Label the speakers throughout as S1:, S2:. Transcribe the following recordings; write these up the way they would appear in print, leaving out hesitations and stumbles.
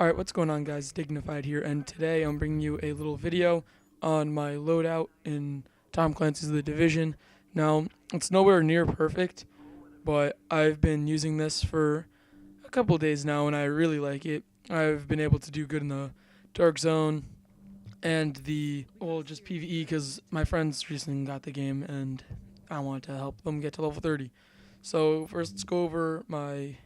S1: Alright, what's going on guys? Dignified here, and today I'm bringing you a little video on my loadout in Tom Clancy's The Division. Now, it's nowhere near perfect, but I've been using this for a couple days now and I really like it. I've been able to do good in the Dark Zone and just PvE because my friends recently got the game and I want to help them get to level 30. So first let's go over my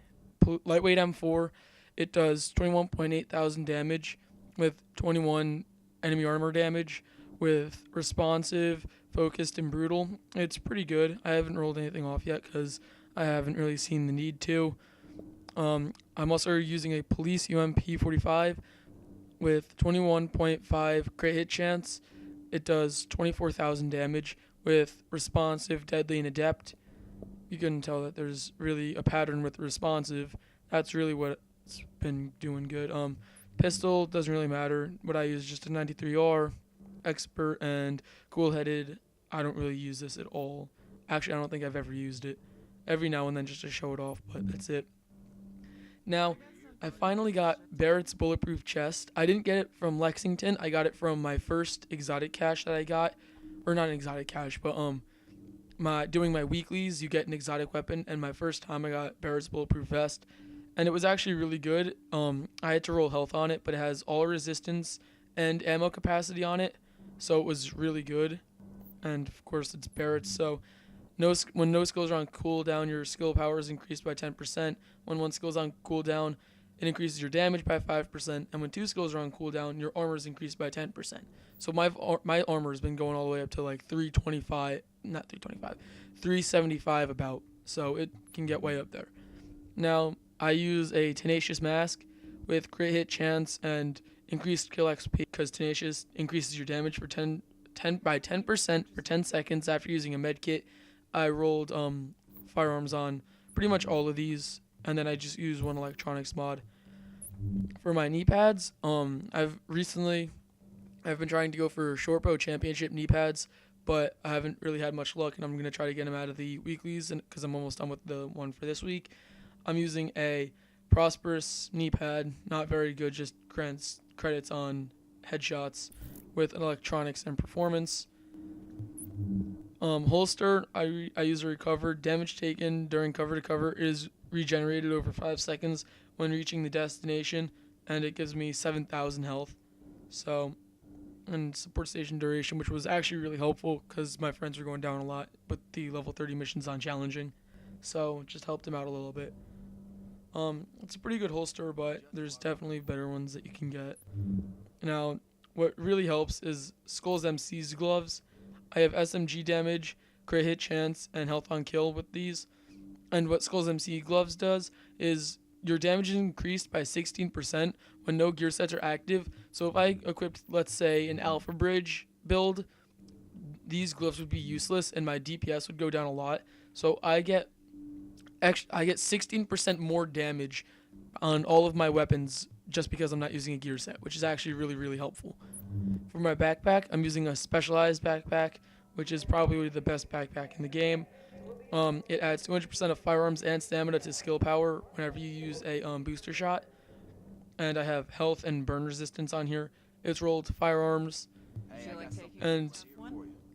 S1: lightweight M4. It does 21.8 thousand damage with 21 enemy armor damage with responsive, focused, and brutal. It's pretty good. I haven't rolled anything off yet because I haven't really seen the need to. I'm also using a police UMP 45 with 21.5 crit hit chance. It does 24,000 damage with responsive, deadly, and adept. You can tell that there's really a pattern with responsive. That's really what's been doing good. Pistol doesn't really matter. What I use is just a 93R, expert, and cool-headed. I don't really use this at all. Actually, I don't think I've ever used it. Every now and then just to show it off, but that's it. Now, I finally got Barrett's Bulletproof chest. I didn't get it from Lexington. I got it from my first exotic cache that I got. Or not an exotic cache, but doing my weeklies, you get an exotic weapon, and my first time I got Barrett's Bulletproof vest, and it was actually really good. I had to roll health on it, but it has all resistance and ammo capacity on it, so it was really good. And of course, it's Barrett's, so when no skills are on cooldown, your skill power is increased by 10%. When one skill is on cooldown, it increases your damage by 5%, and when two skills are on cooldown, your armor is increased by 10%. So my armor has been going all the way up to like 325, not 325, 375 about, so it can get way up there. Now, I use a Tenacious Mask with crit hit chance and increased kill XP because Tenacious increases your damage for 10 by 10% for 10 seconds after using a med kit. I rolled firearms on pretty much all of these, and then I just use one electronics mod. For my knee pads, I've been trying to go for short bow championship knee pads, but I haven't really had much luck, and I'm going to try to get them out of the weeklies because I'm almost done with the one for this week. I'm using a Prosperous knee pad, not very good, just credits on headshots with an electronics and performance. Holster, I use a recovered. Damage taken during cover to cover is regenerated over 5 seconds when reaching the destination, and it gives me 7,000 health. So, and support station duration, which was actually really helpful because my friends were going down a lot with the level 30 missions on challenging, so it just helped them out a little bit. It's a pretty good holster, but there's definitely better ones that you can get. Now, what really helps is Scholz Mcs Gloves. I have SMG damage, crit hit chance, and health on kill with these. And what Scholz MC Gloves does is your damage is increased by 16% when no gear sets are active. So if I equipped, let's say, an Alpha Bridge build, these gloves would be useless and my DPS would go down a lot. So I get 16% more damage on all of my weapons just because I'm not using a gear set, which is actually really, really helpful. For my backpack, I'm using a specialized backpack, which is probably the best backpack in the game. It adds 200% of firearms and stamina to skill power whenever you use a booster shot. And I have health and burn resistance on here. It's rolled firearms, and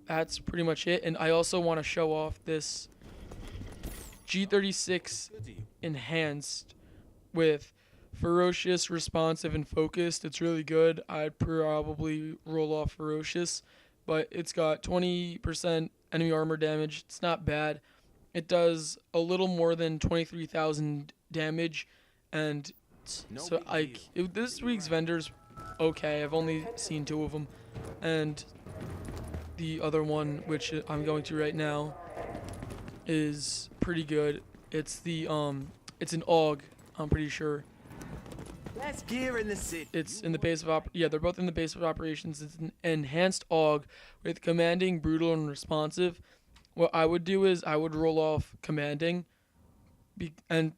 S1: that's pretty much it. And I also want to show off this G36 enhanced with ferocious, responsive, and focused. It's really good. I'd probably roll off ferocious, but it's got 20% enemy armor damage. It's not bad. It does a little more than 23,000 damage, and so this week's vendor's okay. I've only seen 2 of them, and the other one, which I'm going to right now, is pretty good. It's it's an AUG, I'm pretty sure.
S2: That's gear in the city.
S1: It's in the base of they're both in the base of operations. It's an enhanced AUG with commanding, brutal, and responsive. What I would do is I would roll off commanding,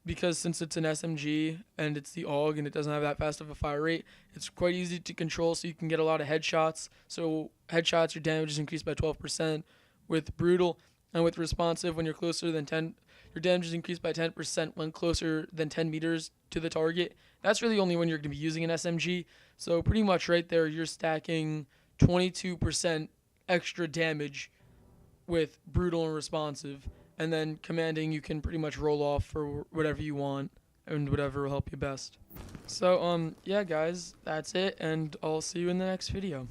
S1: because since it's an SMG and it's the AUG and it doesn't have that fast of a fire rate, it's quite easy to control, so you can get a lot of headshots. So headshots, your damage is increased by 12%. With brutal and with responsive, when you're closer than 10, your damage is increased by 10% when closer than 10 meters to the target, That's really only when you're going to be using an SMG. So pretty much right there, you're stacking 22% extra damage with brutal and responsive. And then commanding, you can pretty much roll off for whatever you want and whatever will help you best. So, yeah, guys, that's it, and I'll see you in the next video.